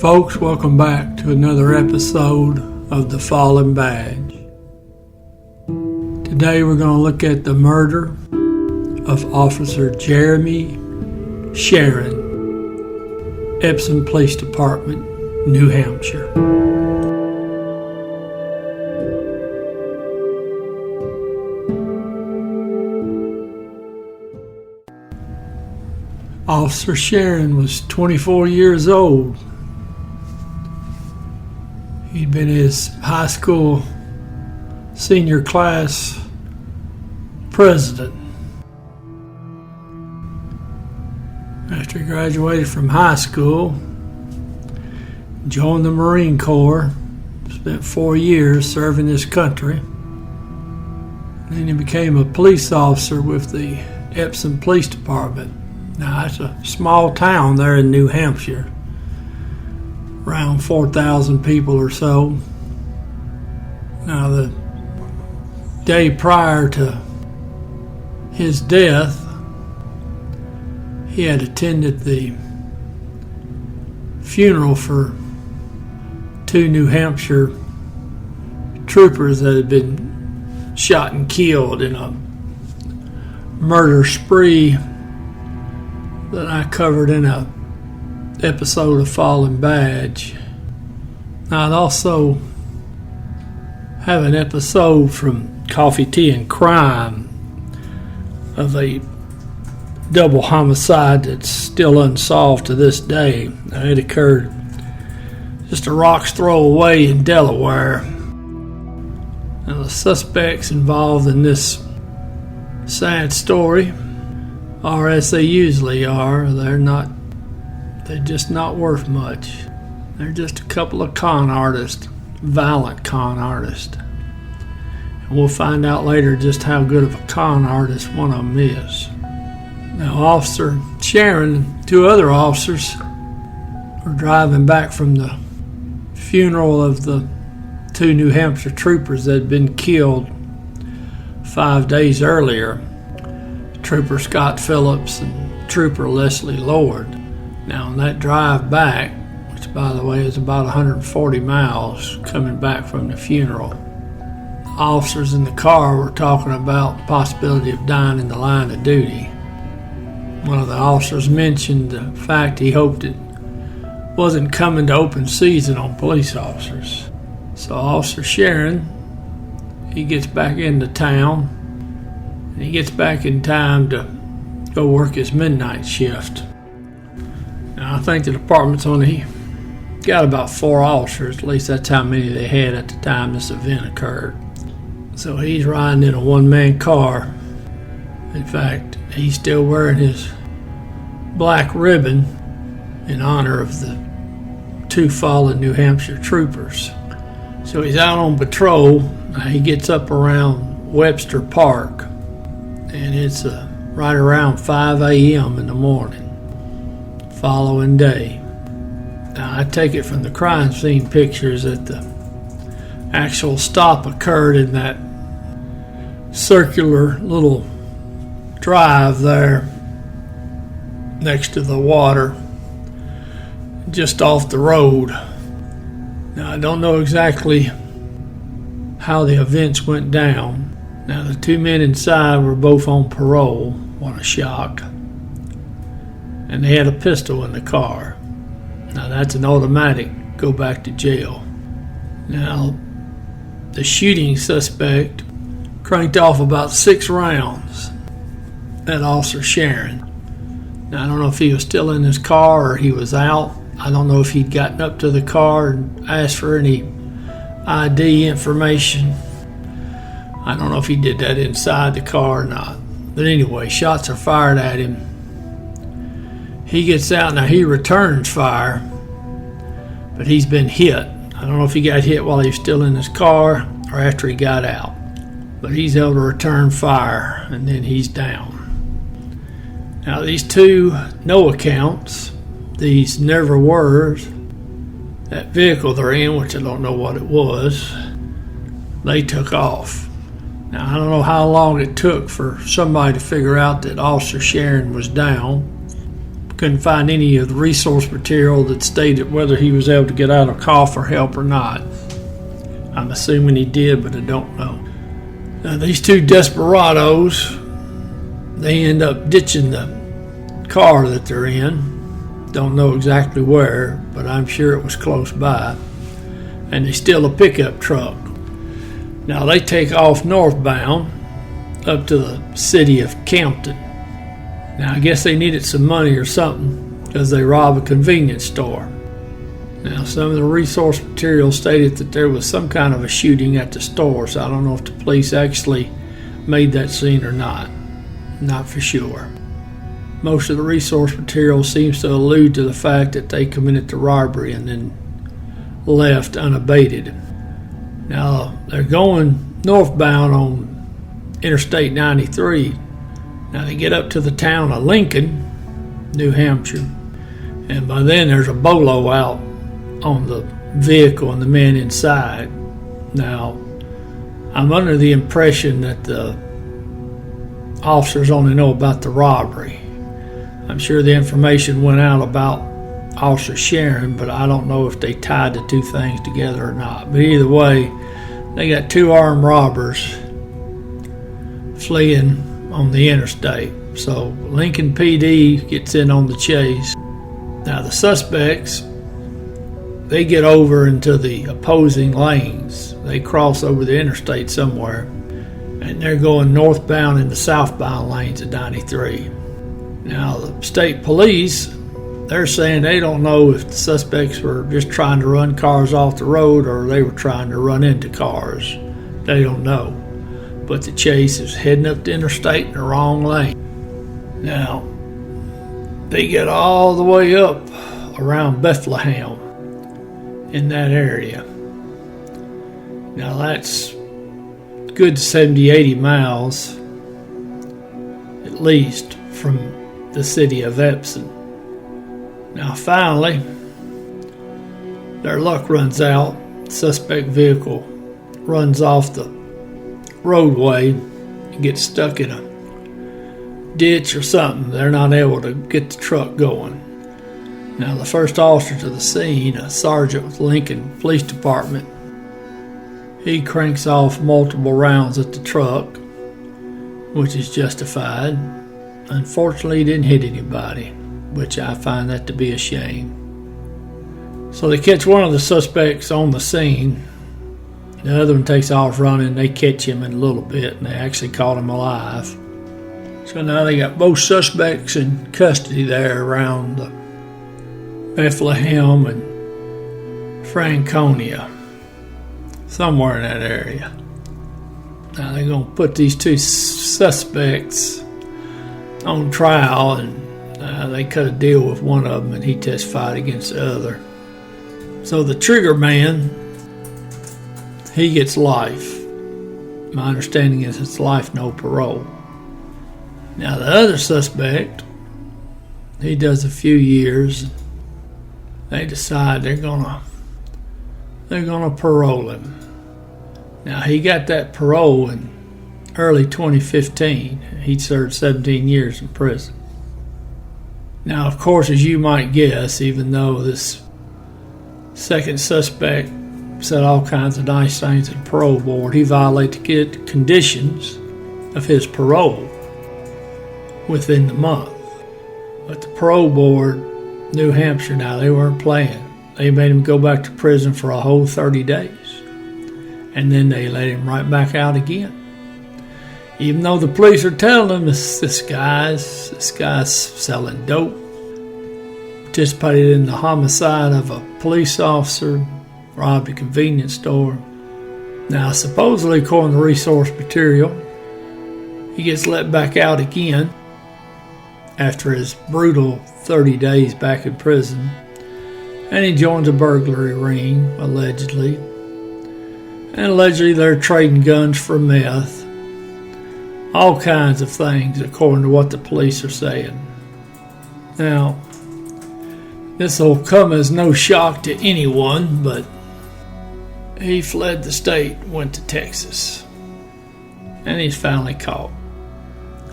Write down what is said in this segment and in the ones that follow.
Folks, welcome back to another episode of The Fallen Badge. Today we're going to look at the murder of Officer Jeremy Charron, Epsom Police Department, New Hampshire. Officer Shannon was 24 years old. He'd been his high school senior class president. After he graduated from high school, joined the Marine Corps, spent 4 years serving his country. Then he became a police officer with the Epsom Police Department. Now, it's a small town there in New Hampshire, around 4,000 people or so. Now, the day prior to his death, he had attended the funeral for 2 New Hampshire troopers that had been shot and killed in a murder spree that I covered in a episode of Fallen Badge. I'd also have an episode from Coffee, Tea, and Crime of a double homicide that's still unsolved to this day. Now, it occurred just a rock's throw away in Delaware. Now, the suspects involved in this sad story are, as they usually are, they're just not worth much. They're just a couple of con artists, violent con artists. And we'll find out later just how good of a con artist one of them is. Now, Officer Charron and 2 other officers were driving back from the funeral of the 2 New Hampshire troopers that had been killed 5 days earlier. Trooper Scott Phillips and Trooper Leslie Lord. Now, on that drive back, which by the way is about 140 miles coming back from the funeral, the officers in the car were talking about the possibility of dying in the line of duty. One of the officers mentioned the fact he hoped it wasn't coming to open season on police officers. So Officer Charron, he gets back into town, and he gets back in time to go work his midnight shift. Now, I think the department's only got about 4 officers, at least that's how many they had at the time this event occurred. So he's riding in a one-man car. In fact, he's still wearing his black ribbon in honor of the 2 fallen New Hampshire troopers. So he's out on patrol. He gets up around Webster Park, and it's right around 5 a.m. in the morning, following day. Now, I take it from the crime scene pictures that the actual stop occurred in that circular little drive there next to the water, just off the road. Now, I don't know exactly how the events went down. Now, the 2 men inside were both on parole. What a shock. And they had a pistol in the car. Now, that's an automatic, go back to jail. Now, the shooting suspect cranked off about 6 rounds at Officer Charron. Now, I don't know if he was still in his car or he was out. I don't know if he'd gotten up to the car and asked for any ID information. I don't know if he did that inside the car or not. But anyway, shots are fired at him. He gets out. Now, he returns fire, but he's been hit. I don't know if he got hit while he was still in his car or after he got out. But he's able to return fire, and then he's down. Now, these 2 no accounts, these never were's, that vehicle they're in, which I don't know what it was, they took off. Now, I don't know how long it took for somebody to figure out that Officer Charron was down. couldn't find any of the resource material that stated whether he was able to get out of call for help or not. I'm assuming he did, but I don't know. Now, these two desperados, they end up ditching the car that they're in. Don't know exactly where, but I'm sure it was close by. And they steal a pickup truck. Now, they take off northbound up to the city of Campton. Now, I guess they needed some money or something because they robbed a convenience store. Now, some of the resource material stated that there was some kind of a shooting at the store, so I don't know if the police actually made that scene or not. Not for sure. Most of the resource material seems to allude to the fact that they committed the robbery and then left unabated. Now, they're going northbound on Interstate 93. Now, they get up to the town of Lincoln, New Hampshire, and by then there's a bolo out on the vehicle and the men inside. Now, I'm under the impression that the officers only know about the robbery. I'm sure the information went out about Officer Charron, but I don't know if they tied the two things together or not. But either way, they got two armed robbers fleeing on the interstate. So Lincoln PD gets in on the chase. Now the suspects, they get over into the opposing lanes. They cross over the interstate somewhere, and they're going northbound in the southbound lanes of 93. Now the state police, they're saying they don't know if the suspects were just trying to run cars off the road or they were trying to run into cars. They don't know. But the chase is heading up the interstate in the wrong lane. Now, they get all the way up around Bethlehem in that area. Now, that's good 70, 80 miles at least from the city of Epsom. Now, finally, their luck runs out. The suspect vehicle runs off the roadway and gets stuck in a ditch or something. They're not able to get the truck going. Now, the first officer to the scene, a sergeant with Lincoln Police Department, he cranks off multiple rounds at the truck, which is justified. Unfortunately, he didn't hit anybody, which I find that to be a shame. So they catch one of the suspects on the scene. The other one takes off running. They catch him in a little bit, and they actually caught him alive. So now they got both suspects in custody there around Bethlehem and Franconia, somewhere in that area. Now they're going to put these two suspects on trial, and they cut a deal with one of them, and he testified against the other. So the trigger man, he gets life. My understanding is it's life, no parole. Now the other suspect, he does a few years. They decide they're gonna parole him. Now he got that parole in early 2015. He'd served 17 years in prison. Now, of course, as you might guess, even though this second suspect said all kinds of nice things at the parole board, he violated the conditions of his parole within the month. But the parole board, New Hampshire, now they weren't playing. They made him go back to prison for a whole 30 days. And then they let him right back out again. Even though the police are telling him this guy's selling dope, participated in the homicide of a police officer, robbed a convenience store. Now, supposedly, according to resource material, he gets let back out again after his brutal 30 days back in prison, and he joins a burglary ring, allegedly. And allegedly they're trading guns for meth. All kinds of things, according to what the police are saying. Now, this will come as no shock to anyone, but he fled the state, went to Texas, and he's finally caught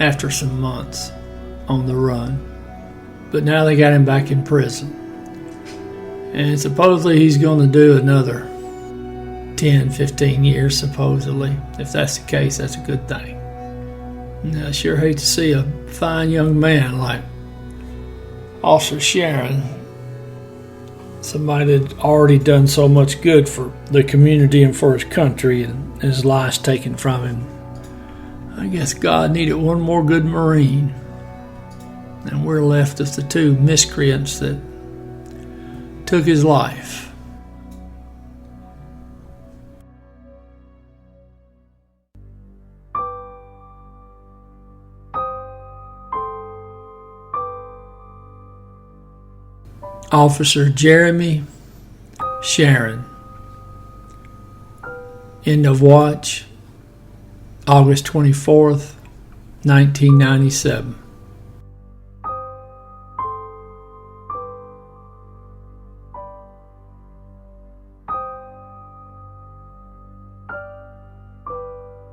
after some months on the run. but now they got him back in prison. And supposedly he's going to do another 10, 15 years, supposedly. If that's the case, that's a good thing. And I sure hate to see a fine young man like Officer Charron, somebody that already done so much good for the community and for his country, and his life's taken from him. I guess God needed one more good Marine. And we're left with the two miscreants that took his life. Officer Jeremy Charron. End of watch, August 24th, 1997.